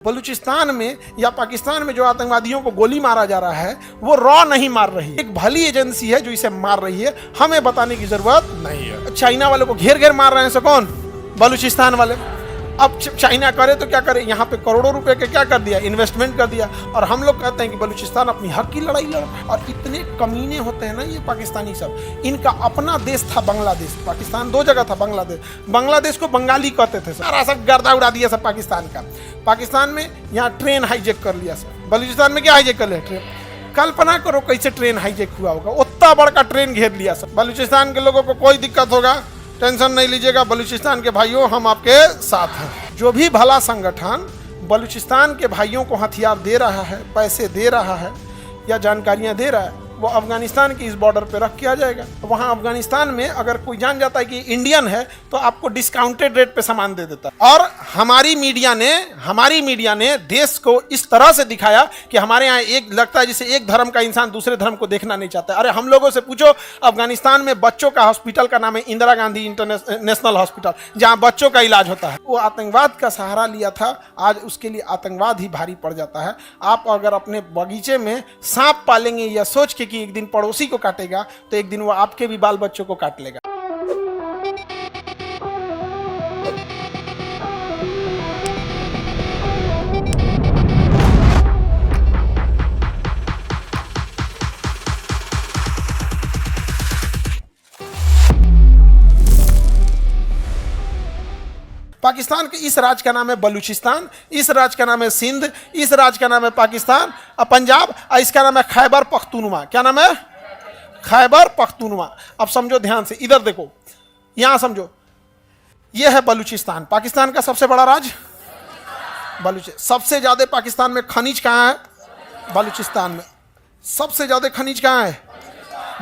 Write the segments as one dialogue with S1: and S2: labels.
S1: बलूचिस्तान में या पाकिस्तान में जो आतंकवादियों को गोली मारा जा रहा है वो रॉ नहीं मार रही है, एक भली एजेंसी है जो इसे मार रही है। हमें बताने की जरूरत नहीं है। चाइना वाले को घेर घेर मार रहे हैं, कौन? बलूचिस्तान वाले। अब चाइना करे तो क्या करे, यहाँ पे करोड़ों रुपए के क्या कर दिया, इन्वेस्टमेंट कर दिया। और हम लोग कहते हैं कि बलूचिस्तान अपनी हक की लड़ाई लड़। और इतने कमीने होते हैं ना ये पाकिस्तानी सब। इनका अपना देश था बांग्लादेश, पाकिस्तान दो जगह था। बांग्लादेश को बंगाली कहते थे। सारा सब गर्दा उड़ा दिया सब पाकिस्तान का। पाकिस्तान में यहाँ ट्रेन हाईजेक कर लिया सब। बलूचिस्तान में क्या हाईजेक कर लिया? ट्रेन। कल्पना करो कैसे ट्रेन हाईजेक हुआ होगा। उतना बड़ा ट्रेन घेर लिया सब। बलूचिस्तान के लोगों को कोई दिक्कत होगा, टेंशन नहीं लीजिएगा, बलूचिस्तान के भाइयों हम आपके साथ हैं। जो भी भला संगठन बलूचिस्तान के भाइयों को हथियार दे रहा है, पैसे दे रहा है या जानकारियां दे रहा है, वो अफगानिस्तान की इस बॉर्डर पे रख किया जाएगा। वहाँ अफगानिस्तान में अगर कोई जान जाता है कि इंडियन है तो आपको डिस्काउंटेड रेट पे सामान दे देता है। और हमारी मीडिया ने देश को इस तरह से दिखाया कि हमारे यहाँ एक लगता है जैसे एक धर्म का इंसान दूसरे धर्म को देखना नहीं चाहता। अरे हम लोगों से पूछो, अफगानिस्तान में बच्चों का हॉस्पिटल का नाम है इंदिरा गांधी इंटरनेशनल हॉस्पिटल, जहाँ बच्चों का इलाज होता है। वो आतंकवाद का सहारा लिया था, आज उसके लिए आतंकवाद ही भारी पड़ जाता है। आप अगर अपने बगीचे में सांप पालेंगे या सोच के कि एक दिन पड़ोसी को काटेगा तो एक दिन वो आपके भी बाल बच्चों को काट लेगा। पाकिस्तान के इस राज्य का नाम है बलूचिस्तान, इस राज्य का नाम है सिंध, इस राज्य का नाम है पाकिस्तान पंजाब, और इसका नाम है खैबर पख्तूनवा। क्या नाम है? खैबर पख्तूनवा। अब समझो ध्यान से, इधर देखो, यहां समझो, यह है बलूचिस्तान, पाकिस्तान का सबसे बड़ा राज्य बलूचिस्तान। सबसे ज्यादा पाकिस्तान में खनिज कहाँ है? बलूचिस्तान में। सबसे ज्यादा खनिज कहाँ है?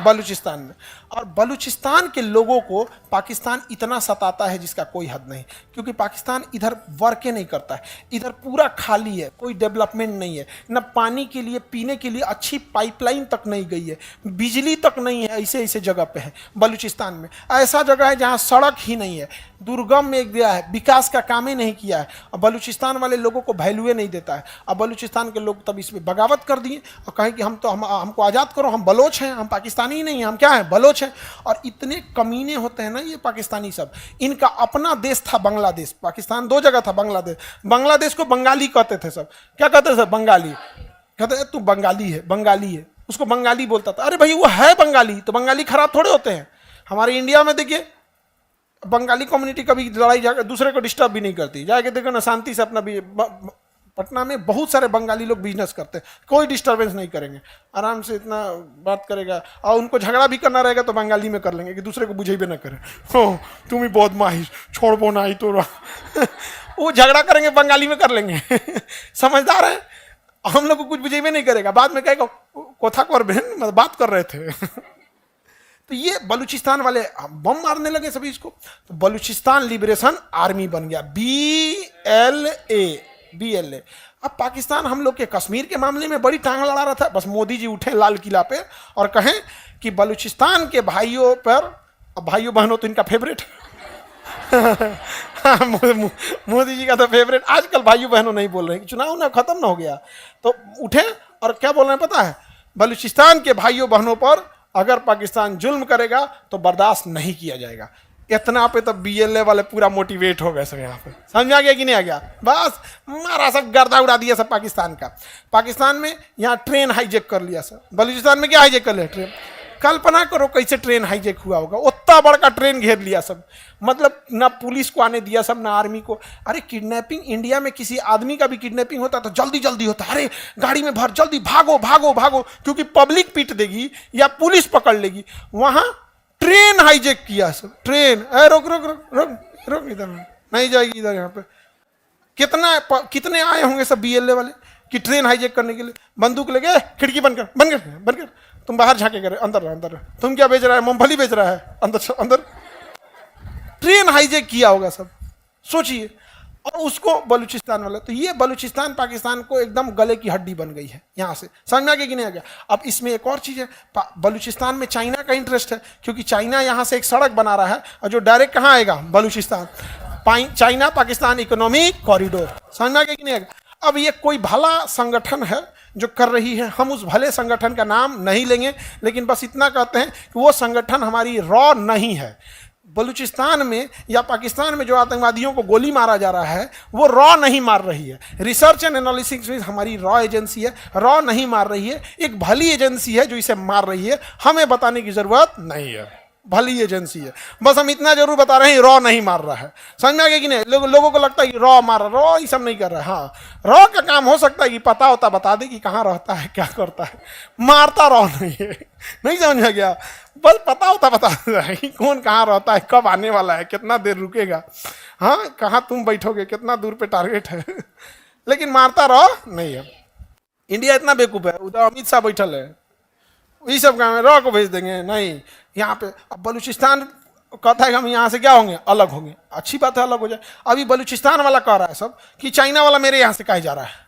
S1: बलूचिस्तान में। और बलूचिस्तान के लोगों को पाकिस्तान इतना सताता है जिसका कोई हद नहीं, क्योंकि पाकिस्तान इधर वर्के नहीं करता है। इधर पूरा खाली है, कोई डेवलपमेंट नहीं है, न पानी के लिए, पीने के लिए अच्छी पाइपलाइन तक नहीं गई है, बिजली तक नहीं है। ऐसे ऐसे जगह पे है बलूचिस्तान में। ऐसा जगह है जहाँ सड़क ही नहीं है, दुर्गम में गया है, विकास का काम ही नहीं किया है। और बलूचिस्तान वाले लोगों को वैल्यू नहीं देता है। अब बलूचिस्तान के लोग तब इसमें बगावत कर दिए और कहें कि हमको आज़ाद करो, हम बलोच हैं, हम पाकिस्तानी ही नहीं हैं, हम क्या हैं? बलोच हैं। और इतने कमीने होते हैं ना ये पाकिस्तानी सब। इनका अपना देश था बांग्लादेश, पाकिस्तान दो जगह था। बांग्लादेश को बंगाली कहते थे सब। क्या कहते थे? बंगाली। कहते थे तू बंगाली है, उसको बंगाली बोलता था। अरे भाई वो है बंगाली, तो बंगाली खराब थोड़े होते हैं। हमारे इंडिया में देखिए, बंगाली कम्युनिटी कभी लड़ाई जाकर दूसरे को डिस्टर्ब भी नहीं करती। जाके देखो ना, शांति से अपना भी। पटना में बहुत सारे बंगाली लोग बिजनेस करते हैं, कोई डिस्टर्बेंस नहीं करेंगे, आराम से इतना बात करेगा। और उनको झगड़ा भी करना रहेगा तो बंगाली में कर लेंगे कि दूसरे को बुझेबे ना करें। हो तुम ही बहुत माहिर, छोड़बो ना ही तो वो झगड़ा करेंगे, बंगाली में कर लेंगे। समझदार है। हम लोग को कुछ बुझेबे नहीं करेगा, बाद में कहेगा कोथा को बहन बात कर रहे थे। तो ये बलूचिस्तान वाले बम मारने लगे सभी इसको। तो बलूचिस्तान लिबरेशन आर्मी बन गया, BLA। अब पाकिस्तान हम लोग के कश्मीर के मामले में बड़ी टांग लड़ा रहा था। बस मोदी जी उठे लाल किला पे और कहें कि बलूचिस्तान के भाइयों पर, अब भाइयों बहनों तो इनका फेवरेट। मोदी जी का तो फेवरेट। आजकल भाइयों बहनों नहीं बोल रहे हैं, चुनाव ना खत्म ना हो गया तो उठे और क्या बोल रहे हैं पता है? बलूचिस्तान के भाइयों बहनों पर अगर पाकिस्तान जुल्म करेगा तो बर्दाश्त नहीं किया जाएगा। इतना पे तो BLA वाले पूरा मोटिवेट हो गए सब। यहाँ पे समझ आ गया कि नहीं आ गया? बस मारा सब गर्दा उड़ा दिया सब पाकिस्तान का। पाकिस्तान में यहाँ ट्रेन हाईजेक कर लिया सब। बलूचिस्तान में क्या हाईजेक कर लिया? ट्रेन। कल्पना करो कैसे ट्रेन हाईजेक हुआ होगा। उतना बड़ा ट्रेन घेर लिया सब। मतलब ना पुलिस को आने दिया सब, ना आर्मी को। अरे किडनैपिंग, इंडिया में किसी आदमी का भी किडनैपिंग होता तो जल्दी जल्दी होता। अरे गाड़ी में भर, जल्दी भागो भागो भागो, क्योंकि पब्लिक पीट देगी या पुलिस पकड़ लेगी। वहां ट्रेन हाईजेक किया सब। ट्रेन रोक रोक रोक रोक रोक, इधर नहीं जाएगी, इधर। यहाँ पे कितने आए होंगे सब BLA वाले कि ट्रेन हाईजेक करने के लिए। बंदूक लेके खिड़की बंद कर, तुम बाहर झांके करे, अंदर रह। तुम क्या बेच रहा है? मूंगफली बेच रहा है, अंदर। ट्रेन हाईजेक किया होगा सब, सोचिए। और उसको बलूचिस्तान वाला, तो ये बलूचिस्तान पाकिस्तान को एकदम गले की हड्डी बन गई है। यहाँ से समझ में आ गया कि नहीं आ गया? अब इसमें एक और चीज़ है, बलूचिस्तान में चाइना का इंटरेस्ट है, क्योंकि चाइना यहाँ से एक सड़क बना रहा है और जो डायरेक्ट कहाँ आएगा? Balochistan. China Pakistan economic corridor. समझ में आ गया कि नहीं आ गया? अब ये कोई भला संगठन है जो कर रही है, हम उस भले संगठन का नाम नहीं लेंगे, लेकिन बस इतना कहते हैं कि वो संगठन हमारी रॉ नहीं है। बलूचिस्तान में या पाकिस्तान में जो आतंकवादियों को गोली मारा जा रहा है वो रॉ नहीं मार रही है। रिसर्च एंड एनालिसिस में हमारी रॉ एजेंसी है, रॉ नहीं मार रही है, एक भली एजेंसी है जो इसे मार रही है। हमें बताने की जरूरत नहीं है, भली एजेंसी है, बस हम इतना जरूर बता रहे हैं रॉ नहीं मार रहा है। समझ में आ गया कि नहीं? लोगों को लगता है कि रॉ मार रहा, रॉ ये सब नहीं कर रहा है। हाँ, रॉ का काम हो सकता है कि पता होता बता दे कि कहाँ रहता है, क्या करता है, मारता रॉ नहीं है। नहीं समझ में गया? बस पता होता बता देता है कि कौन कहाँ रहता है, कब आने वाला है, कितना देर रुकेगा, हाँ कहाँ तुम बैठोगे, कितना दूर पे टारगेट है, लेकिन मारता रॉ नहीं है। इंडिया इतना बेवकूफ है, उधर अमित शाह बैठल है, ये सब काम है, रॉ को भेज देंगे। नहीं, यहाँ पे अब बलूचिस्तान कहता है कि हम यहाँ से क्या होंगे, अलग होंगे। अच्छी बात है, अलग हो जाए। अभी बलूचिस्तान वाला कह रहा है सब कि चाइना वाला मेरे यहाँ से काहे जा रहा है,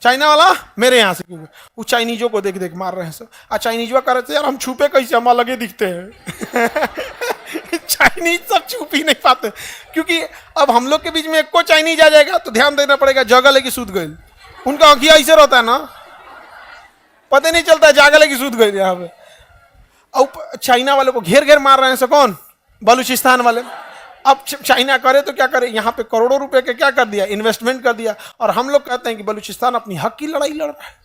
S1: चाइना वाला मेरे यहाँ से क्यों? वो चाइनीजों को देख देख मार रहे हैं सब। चाइनीजवा कह रहे थे यार हम छुपे कैसे, हम अलगे दिखते हैं। चाइनीज सब छुप ही नहीं पाते, क्योंकि अब हम लोग के बीच में एक को चाइनीज आ जाएगा तो ध्यान देना पड़ेगा, जगह लेके सूत गए। उनका आंखिया ऐसे रहता है ना, पता नहीं चलता जागल की सूद गए यहाँ पे। अब चाइना वाले को घेर घेर मार रहे हैं से कौन, बलूचिस्तान वाले। अब चाइना करे तो क्या करे, यहाँ पे करोड़ों रुपए के क्या कर दिया, इन्वेस्टमेंट कर दिया, और हम लोग कहते हैं कि बलूचिस्तान अपनी हक की लड़ाई लड़ रहा है।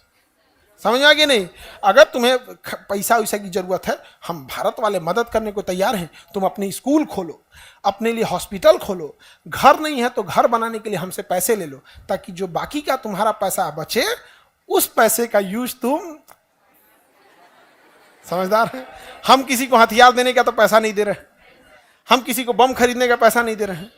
S1: समझ आ गया नहीं? अगर तुम्हें पैसा वैसा की जरूरत है, हम भारत वाले मदद करने को तैयार हैं। तुम अपनी स्कूल खोलो, अपने लिए हॉस्पिटल खोलो, घर नहीं है तो घर बनाने के लिए हमसे पैसे ले लो, ताकि जो बाकी का तुम्हारा पैसा बचे उस पैसे का यूज तुम, समझदार है। हम किसी को हथियार देने का तो पैसा नहीं दे रहे, हम किसी को बम खरीदने का पैसा नहीं दे रहे हैं,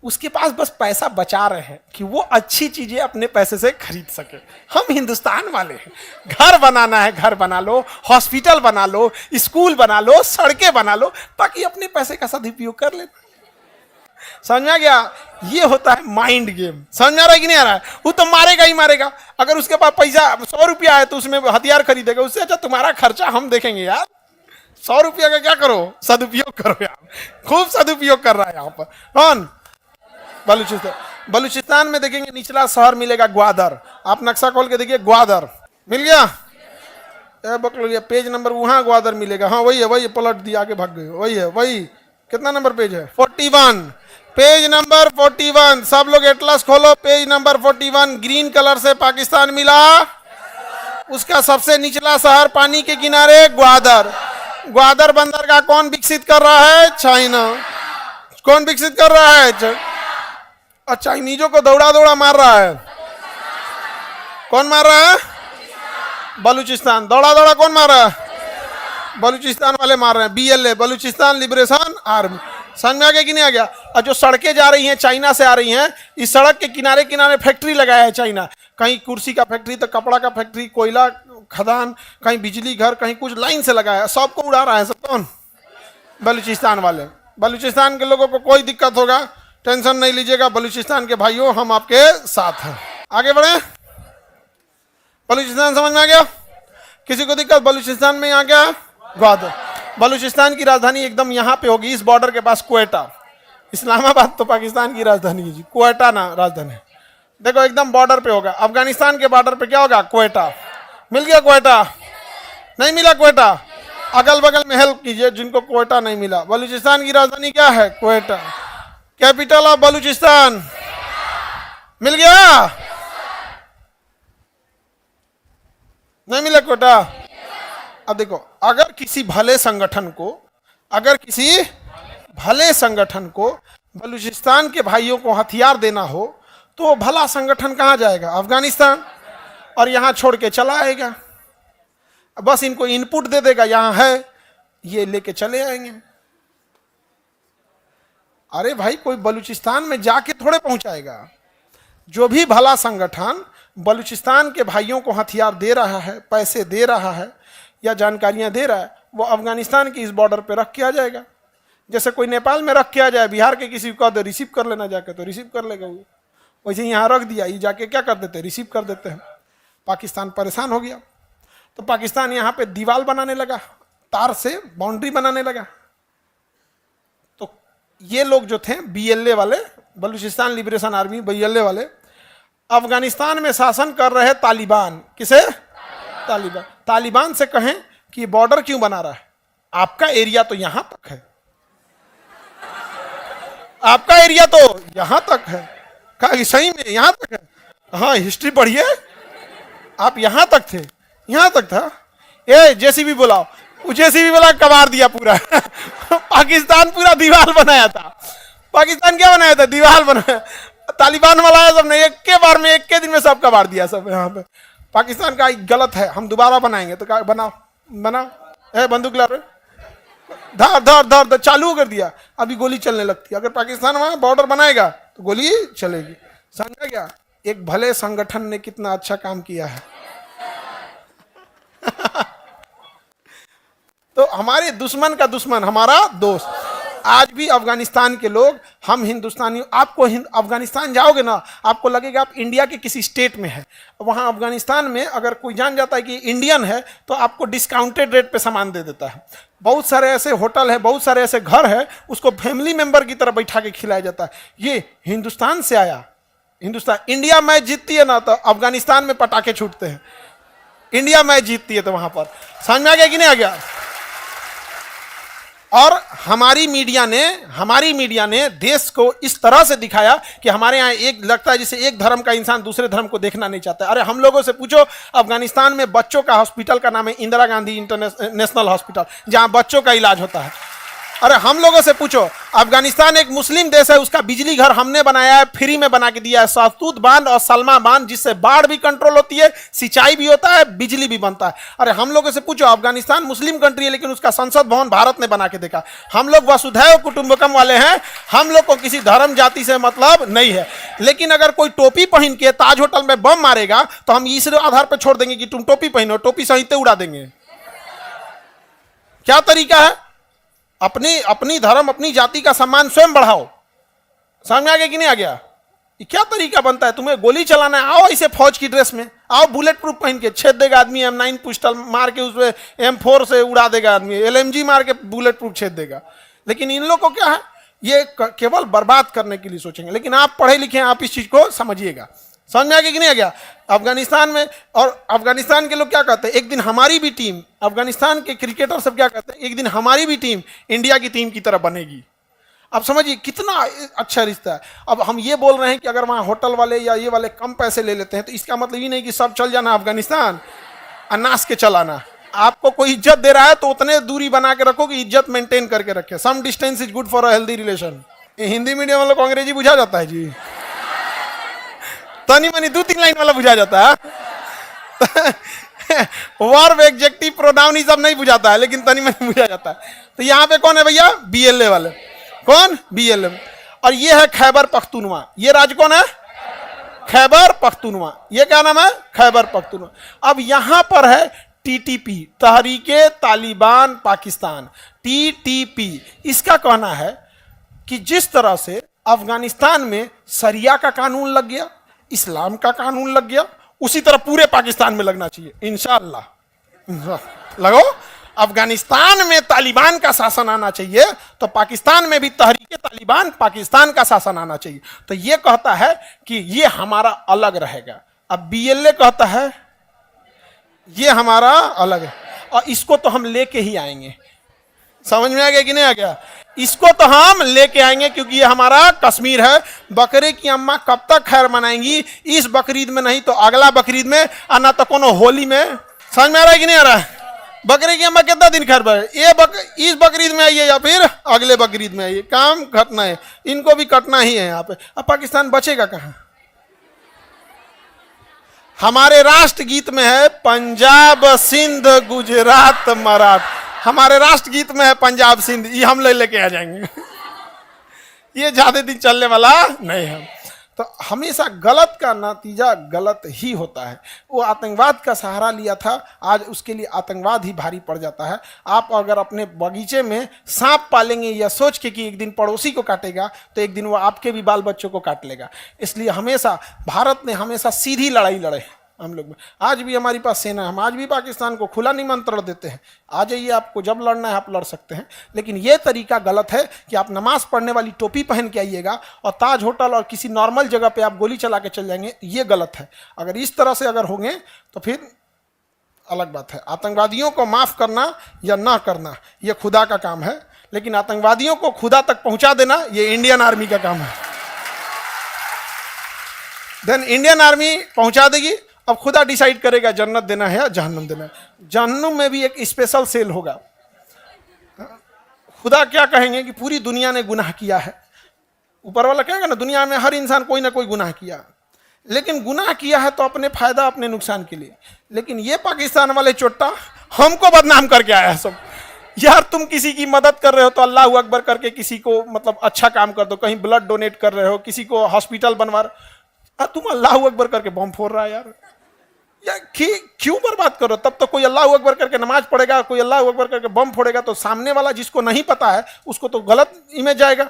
S1: उसके पास बस पैसा बचा रहे हैं कि वो अच्छी चीजें अपने पैसे से खरीद सके। हम हिंदुस्तान वाले हैं, घर बनाना है घर बना लो, हॉस्पिटल बना लो, स्कूल बना लो, सड़कें बना लो, ताकि अपने पैसे का सदुपयोग कर ले। समझ में आ गया? ये होता है माइंड गेम। समझ में आ रहा है कि नहीं आ रहा है? वो तो मारेगा ही मारेगा। अगर उसके पास पैसा 100 रुपया है तो उसमें हथियार खरीदेगा, उससे अच्छा तुम्हारा खर्चा हम देखेंगे यार। 100 रुपया का क्या करो, सदुपयोग करो यार। खूब सदुपयोग कर रहा है यहाँ पर कौन, बलूचिस्तान। बलूचिस्तान में देखेंगे निचला शहर मिलेगा ग्वादर। आप नक्शा खोल के देखिए, ग्वादर मिल गया, बकलोलिया पेज नंबर वहां ग्वादर मिलेगा। हाँ वही है, वही पलट दिया, आगे भाग गए, वही है, वही। कितना नंबर पेज है? 41, पेज नंबर 41। सब लोग एटलस खोलो, पेज नंबर 41। ग्रीन कलर से पाकिस्तान मिला, उसका सबसे निचला शहर पानी के किनारे ग्वादर। ग्वादर बंदरगाह कौन विकसित कर रहा है? चाइना। कौन विकसित कर रहा है? और चाइनीजों को दौड़ा दौड़ा मार रहा है। कौन मार रहा है? बलूचिस्तान। दौड़ा दौड़ा कौन मार रहा है? बलूचिस्तान वाले मार रहे हैं। BLA, Balochistan liberation army. समझ में आ गया कि नहीं आ गया? और जो सड़कें जा रही हैं चाइना से आ रही हैं, इस सड़क के किनारे किनारे फैक्ट्री लगाया है चाइना। कहीं कुर्सी का फैक्ट्री तो कपड़ा का फैक्ट्री, कोयला खदान, कहीं बिजली घर, कहीं कुछ लाइन से लगाया है। सबको उड़ा रहा है सब कौन? बलूचिस्तान वाले। बलूचिस्तान के लोगों को कोई दिक्कत होगा, टेंशन नहीं लीजिएगा, बलूचिस्तान के भाइयों हम आपके साथ हैं। आगे बढ़े। बलूचिस्तान समझ में आ गया? किसी को दिक्कत? बलूचिस्तान में यहाँ क्या? ग्वादर। बलूचिस्तान की राजधानी एकदम यहाँ पे होगी, इस बॉर्डर के पास, क्वेटा। इस्लामाबाद तो पाकिस्तान की राजधानी है जी, क्वेटा ना राजधानी। देखो एकदम बॉर्डर पे होगा। अफगानिस्तान के बॉर्डर पे क्या होगा? क्वेटा। मिल गया क्वेटा? नहीं मिला क्वेटा? अगल बगल में हेल्प कीजिए जिनको क्वेटा नहीं मिला। बलूचिस्तान की राजधानी क्या है? क्वेटा। कैपिटल ऑफ बलूचिस्तान मिल गया? नहीं मिला क्वेटा? अब देखो, अगर किसी भले संगठन को बलूचिस्तान के भाइयों को हथियार देना हो तो वो भला संगठन कहाँ जाएगा? अफगानिस्तान। और यहाँ छोड़ के चला आएगा, बस इनको इनपुट दे देगा, यहाँ है, ये लेके चले आएंगे। अरे भाई, कोई बलूचिस्तान में जाके थोड़े पहुंचाएगा। जो भी भला संगठन बलूचिस्तान के भाइयों को हथियार दे रहा है, पैसे दे रहा है या जानकारियां दे रहा है, वो अफगानिस्तान की इस बॉर्डर पे रख के आ जाएगा। जैसे कोई नेपाल में रख के आ जाए, बिहार के किसी को कह दे रिसीव कर लेना जाके, तो रिसीव कर लेगा वो। वैसे यहाँ रख दिया, ये जाके क्या कर देते हैं? रिसीव कर देते हैं। पाकिस्तान परेशान हो गया, तो पाकिस्तान यहाँ पे दीवार बनाने लगा, तार से बाउंड्री बनाने लगा। तो ये लोग जो थे BLA वाले, बलूचिस्तान लिबरेशन आर्मी, BLA वाले, अफगानिस्तान में शासन कर रहे तालिबान। किसे? तालिबान। तालिबान से कहें कि बॉर्डर क्यों बना रहा है? आपका एरिया तो यहां तक है, आपका एरिया तो यहां तक है। कहा कि सही में यहां तक है? हाँ, हिस्ट्री पढ़िए, आप यहां तक थे, यहां तक था। ए जेसीबी बुलाओ, जेसीबी बुला कबाड़ दिया पूरा पाकिस्तान पूरा दीवार बनाया था। पाकिस्तान क्या बनाया था? दीवार बनाया। तालिबान वाला है सबने एक के बार में, एक के दिन में सब कबाड़ दिया सब यहाँ पे। पाकिस्तान का गलत है, हम दोबारा बनाएंगे। तो क्या बनाओ, बनाओ। ए बंदूक ला रहे, धर धर धर धर, चालू कर दिया। अभी गोली चलने लगती है। अगर पाकिस्तान वहां बॉर्डर बनाएगा तो गोली चलेगी। समझा क्या? एक भले संगठन ने कितना अच्छा काम किया है तो हमारे दुश्मन का दुश्मन हमारा दोस्त। आज भी अफगानिस्तान के लोग, हम हिंदुस्तानी, आपको अफगानिस्तान जाओगे ना, आपको लगेगा आप इंडिया के किसी स्टेट में है। वहाँ अफगानिस्तान में अगर कोई जान जाता है कि इंडियन है तो आपको डिस्काउंटेड रेट पे सामान दे देता है। बहुत सारे ऐसे होटल है, बहुत सारे ऐसे घर है, उसको फैमिली मेंबर की तरह बैठा के खिलाया जाता है। ये हिंदुस्तान से आया। हिंदुस्तान, इंडिया मैच जीतती है ना तो अफगानिस्तान में पटाखे छूटते हैं। इंडिया मैच जीतती है तो वहां पर, समझ में आ गया कि नहीं आ गया? और हमारी मीडिया ने देश को इस तरह से दिखाया कि हमारे यहाँ एक लगता है जैसे एक धर्म का इंसान दूसरे धर्म को देखना नहीं चाहता। अरे हम लोगों से पूछो, अफगानिस्तान में बच्चों का हॉस्पिटल का नाम है इंदिरा गांधी इंटरनेशनल हॉस्पिटल, जहां बच्चों का इलाज होता है। अरे हम लोगों से पूछो, अफगानिस्तान एक मुस्लिम देश है, उसका बिजली घर हमने बनाया है, फ्री में बना के दिया है, सहतूत बांध और सलमा बांध, जिससे बाढ़ भी कंट्रोल होती है, सिंचाई भी होता है, बिजली भी बनता है। अरे हम लोगों से पूछो, अफगानिस्तान मुस्लिम कंट्री है लेकिन उसका संसद भवन भारत ने बना के देखा। हम लोग वसुधैव कुटुंबकम वाले हैं, हम लोग को किसी धर्म जाति से मतलब नहीं है। लेकिन अगर कोई टोपी पहन के ताज होटल में बम मारेगा तो हम इस आधार पर छोड़ देंगे कि तुम टोपी पहनो, टोपी सहित उड़ा देंगे। क्या तरीका है? अपनी धर्म, अपनी जाति का सम्मान स्वयं बढ़ाओ। समझ में आ गया कि नहीं आ गया? ये क्या तरीका बनता है? तुम्हें गोली चलाना है, आओ इसे फौज की ड्रेस में, आओ बुलेट प्रूफ पहन के, छेद देगा आदमी, M9 पिस्टल मार के उसमें M4 से उड़ा देगा आदमी, LMG मार के बुलेट प्रूफ छेद देगा। लेकिन इन लोग को क्या है, ये केवल बर्बाद करने के लिए सोचेंगे। लेकिन आप पढ़े लिखे हैं, आप इस चीज को समझिएगा। समझ में आ गया कि नहीं आ गया? अफगानिस्तान में, और अफगानिस्तान के लोग क्या कहते हैं, एक दिन हमारी भी टीम, अफगानिस्तान के क्रिकेटर सब क्या कहते हैं, एक दिन हमारी भी टीम इंडिया की टीम की तरह बनेगी। अब समझिए कितना अच्छा रिश्ता है। अब हम ये बोल रहे हैं कि अगर वहाँ होटल वाले या ये वाले कम पैसे ले लेते हैं तो इसका मतलब ये नहीं कि सब चल जाना अफगानिस्तान, अनास के चलाना। आपको कोई इज्जत दे रहा है तो उतने दूरी बना के रखो कि इज्जत मेंटेन करके रखे। Some distance is good for a healthy relation. Hindi medium वालों को अंग्रेजी बुझा जाता है जी, तनी मनी 2-3 लाइन वाला बुझा जाता है। वर्ब, एडजेक्टिव, प्रोनाउन ये सब नहीं बुझाता है, लेकिन तनी मनी बुझा जाता है। तो यहाँ पे कौन है भैया? BLA वाले। कौन? BLA। और ये है खैबर पख्तूनवा। ये राज्य कौन है? खैबर पख्तूनवा। ये क्या नाम है? खैबर पख्तूनवा। अब यहां पर है TTP, तहरीके तालिबान पाकिस्तान, TTP। इसका कहना है कि जिस तरह से अफगानिस्तान में शरिया का कानून लग गया, इस्लाम का कानून लग गया, उसी तरह पूरे पाकिस्तान में लगना चाहिए इंशाअल्लाह। लगो, अफगानिस्तान में तालिबान का शासन आना चाहिए तो पाकिस्तान में भी तहरीके तालिबान पाकिस्तान का शासन आना चाहिए। तो ये कहता है कि ये हमारा अलग रहेगा। अब BLA कहता है ये हमारा अलग है, और इसको तो हम लेके ही आएंगे। समझ में आ गया कि नहीं आ गया? इसको तो हम लेके आएंगे क्योंकि ये हमारा कश्मीर है। बकरे की अम्मा कब तक खैर मनाएंगी? इस बकरीद में नहीं तो अगला बकरीद में, और ना तो कोनो होली में। समझ में आ रहा है कि नहीं आ रहा है? बकरे की अम्मा कितना दिन खैर पर, इस बकरीद में आइए या फिर अगले बकरीद में आइए, काम कटना है, इनको भी कटना ही है यहाँ पे। अब पाकिस्तान बचेगा कहाँ? हमारे राष्ट्रगीत में है पंजाब सिंध गुजरात मराठा। हमारे राष्ट्रगीत में है पंजाब सिंध, ये हम लेके आ जाएंगे। ये ज्यादा दिन चलने वाला नहीं है। तो हमेशा गलत का नतीजा गलत ही होता है। वो आतंकवाद का सहारा लिया था, आज उसके लिए आतंकवाद ही भारी पड़ जाता है। आप अगर अपने बगीचे में सांप पालेंगे या सोच के कि एक दिन पड़ोसी को काटेगा तो एक दिन वो आपके भी बाल बच्चों को काट लेगा। इसलिए हमेशा भारत ने हमेशा सीधी लड़ाई लड़े, हम लोग में। आज भी हमारी पास सेना है, हम आज भी पाकिस्तान को खुला निमंत्रण देते हैं, आ जाइए, आपको जब लड़ना है आप लड़ सकते हैं। लेकिन ये तरीका गलत है कि आप नमाज पढ़ने वाली टोपी पहन के आइएगा और ताज होटल और किसी नॉर्मल जगह पे आप गोली चला के चल जाएंगे, ये गलत है। अगर इस तरह से अगर होंगे तो फिर अलग बात है। आतंकवादियों को माफ करना या ना करना ये खुदा का काम है, लेकिन आतंकवादियों को खुदा तक पहुंचा देना ये इंडियन आर्मी का काम है। देन इंडियन आर्मी पहुंचा देगी, अब खुदा डिसाइड करेगा जन्नत देना है या जहन्नुम देना है। जहन्नुम में भी एक स्पेशल सेल होगा। खुदा क्या कहेंगे कि पूरी दुनिया ने गुनाह किया है, ऊपर वाला कहेगा ना दुनिया में हर इंसान कोई ना कोई गुनाह किया, लेकिन गुनाह किया है तो अपने फायदा अपने नुकसान के लिए। लेकिन ये पाकिस्तान वाले चोट्टा हमको बदनाम करके आया है सब। यार तुम किसी की मदद कर रहे हो तो अल्लाह अकबर करके किसी को मतलब अच्छा काम कर दो, कहीं ब्लड डोनेट कर रहे हो, किसी को हॉस्पिटल बनवा रहे हो, तुम अल्लाह अकबर करके बम फोड़ रहा है यार क्यों बर्बाद करो। तब तो कोई अल्लाह अकबर करके नमाज पढ़ेगा, कोई अल्लाह अकबर करके बम फोड़ेगा तो सामने वाला जिसको नहीं पता है उसको तो गलत इमेज जाएगा,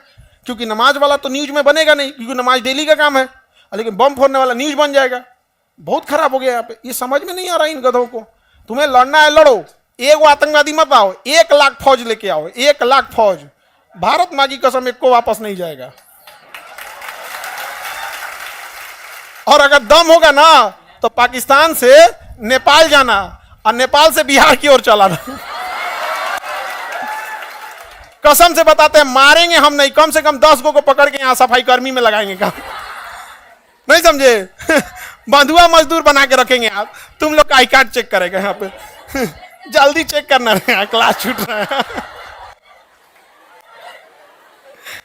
S1: क्योंकि नमाज वाला तो न्यूज में बनेगा नहीं, क्योंकि नमाज डेली का काम है, लेकिन बम फोड़ने वाला न्यूज बन जाएगा। बहुत खराब हो गया यहाँ पे, ये समझ में नहीं आ रहा इन गधों को। तुम्हें लड़ना है लड़ो, एक वो आतंकवादी मत आओ, 1 लाख फौज लेके आओ, 1 लाख फौज, भारत माँ की कसम एक को वापस नहीं जाएगा। और अगर दम होगा ना तो पाकिस्तान से नेपाल जाना और नेपाल से बिहार की ओर चलाना। कसम से बताते हैं, मारेंगे हम नहीं, कम से कम 10 को पकड़ के यहां सफाई कर्मी में लगाएंगे काम, नहीं समझे? बंधुआ मजदूर बना के रखेंगे आप, तुम लोग का आई कार्ड चेक करेगा यहाँ पे। जल्दी चेक करना है, क्लास छूट रहा है,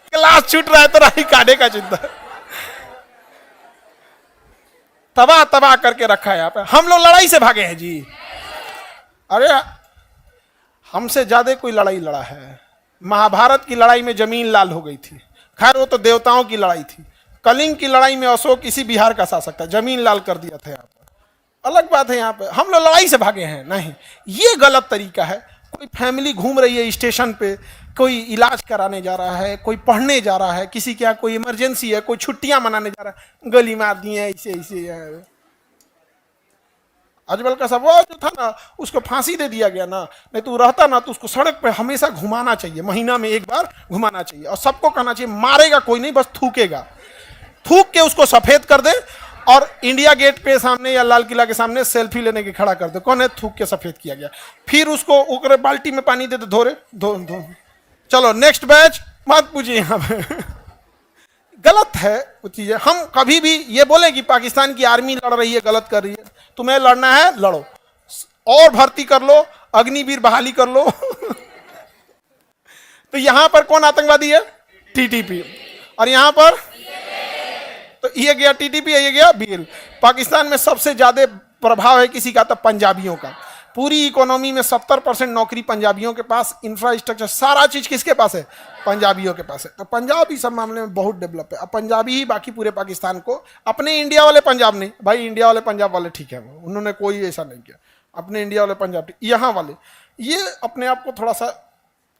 S1: क्लास छूट रहा है तो आई कार्ड का चिंता। तबाह तबाह करके रखा है यहाँ पे। हम लोग लड़ाई से भागे हैं जी, अरे हमसे ज्यादा कोई लड़ाई लड़ा है। महाभारत की लड़ाई में जमीन लाल हो गई थी, खैर वो तो देवताओं की लड़ाई थी। कलिंग की लड़ाई में अशोक इसी बिहार का शासक था, जमीन लाल कर दिया था यहाँ पर, अलग बात है। यहाँ पे हम लोग लड़ाई से भागे हैं, नहीं, ये गलत तरीका है। कोई फैमिली घूम रही है स्टेशन पे, कोई इलाज कराने जा रहा है, कोई पढ़ने जा रहा है, किसी के यहाँ कोई इमरजेंसी है, कोई छुट्टियां मनाने जा रहा है, गली मार दी है ऐसे ऐसे। अजमल का सब वो जो था ना उसको फांसी दे दिया गया ना, नहीं तो रहता ना तो उसको सड़क पे हमेशा घुमाना चाहिए, महीना में 1 बार घुमाना चाहिए, और सबको कहना चाहिए मारेगा कोई नहीं, बस थूकेगा, थूक के उसको सफेद कर दे और इंडिया गेट पे सामने या लाल किला के सामने सेल्फी लेने के खड़ा कर दे, कौन है, थूक के सफेद किया गया। फिर उसको ऊपर बाल्टी में पानी दे दे, धो धो, चलो नेक्स्ट बैच, मत पूछिए यहाँ पे। गलत है वो चीजें। हम कभी भी ये बोले कि पाकिस्तान की आर्मी लड़ रही है, गलत कर रही है, तुम्हें लड़ना है लड़ो, और भर्ती कर लो, अग्निवीर बहाली कर लो। तो यहां पर कौन आतंकवादी है, टीटीपी, और यहां पर तो ये गया टीटीपी, ये गया बीएल। पाकिस्तान में सबसे ज्यादा प्रभाव है किसी का, तो पंजाबियों का। पूरी इकोनॉमी में 70% नौकरी पंजाबियों के पास, इंफ्रास्ट्रक्चर सारा चीज किसके पास है, पंजाबियों के पास है। तो पंजाब इस सब मामले में बहुत डेवलप है। अब पंजाबी ही बाकी पूरे पाकिस्तान को, अपने इंडिया वाले पंजाब नहीं, भाई इंडिया वाले पंजाब वाले ठीक है, उन्होंने कोई ऐसा नहीं किया, अपने इंडिया वाले पंजाब, यहाँ वाले ये अपने आप को थोड़ा सा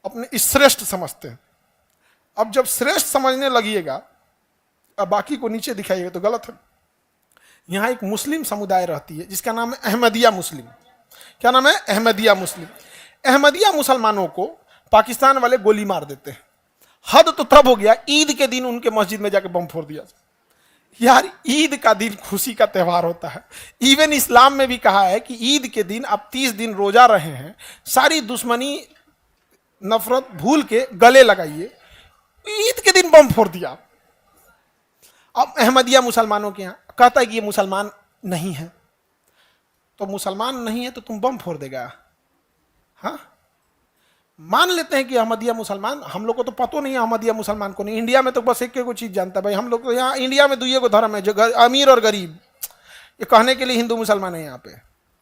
S1: अपने श्रेष्ठ समझते हैं। अब जब श्रेष्ठ समझने लगिएगा, अब बाकी को नीचे दिखाइएगा तो गलत है। यहाँ एक मुस्लिम समुदाय रहती है जिसका नाम है अहमदिया मुस्लिम। क्या नाम है, अहमदिया मुस्लिम। अहमदिया मुसलमानों को पाकिस्तान वाले गोली मार देते हैं। हद तो तब हो गया, ईद के दिन उनके मस्जिद में जाके बम फोड़ दिया। यार ईद का दिन खुशी का त्यौहार होता है। इवन इस्लाम में भी कहा है कि ईद के दिन आप 30 दिन रोजा रहे हैं, सारी दुश्मनी नफरत भूल के गले लगाइए। ईद के दिन बम फोड़ दिया। अब अहमदिया मुसलमानों के यहाँ कहता है कि ये मुसलमान नहीं है, तो मुसलमान नहीं है तो तुम बम फोड़ देगा। हाँ, मान लेते हैं कि अहमदिया मुसलमान, हम लोग को तो पता नहीं है अहमदिया मुसलमान को नहीं। इंडिया में तो बस एक को चीज जानता है भाई, हम लोग तो यहाँ इंडिया में 2 धर्म है, जो अमीर और गरीब, ये कहने के लिए हिंदू मुसलमान है। यहाँ पे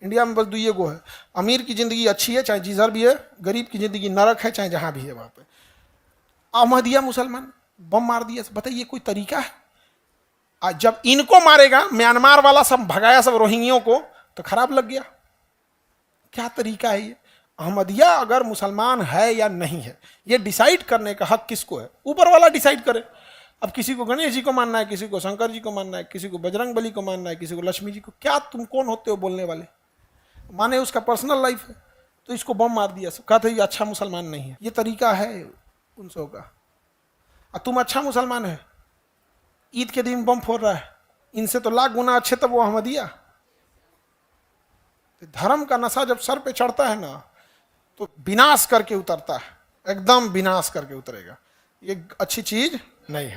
S1: इंडिया में बस 2 है। अमीर की जिंदगी अच्छी है चाहे जिधर भी है, गरीब की जिंदगी नरक है चाहे जहां भी है वहां पे। अहमदिया मुसलमान बम मार दिया, बताइए कोई तरीका है? जब इनको मारेगा, म्यांमार वाला सब भगाया सब रोहिंग्यों को, तो खराब लग गया। क्या तरीका है ये? अहमदिया अगर मुसलमान है या नहीं है, ये डिसाइड करने का हक किसको है? ऊपर वाला डिसाइड करे। अब किसी को गणेश जी को मानना है, किसी को शंकर जी को मानना है, किसी को बजरंग बली को मानना है, किसी को लक्ष्मी जी को। क्या तुम कौन होते हो बोलने वाले? माने उसका पर्सनल लाइफ है, तो इसको बम मार दिया, सब कहा था ये अच्छा मुसलमान नहीं है। ये तरीका है उन सौ का। और तुम अच्छा मुसलमान है, ईद के दिन बम फोड़ रहा है, इनसे तो लाख गुना अच्छे तब वो अहमदिया। तो धर्म का नशा जब सर पे चढ़ता है ना, तो विनाश करके उतरता है, एकदम विनाश करके उतरेगा। ये अच्छी चीज नहीं है।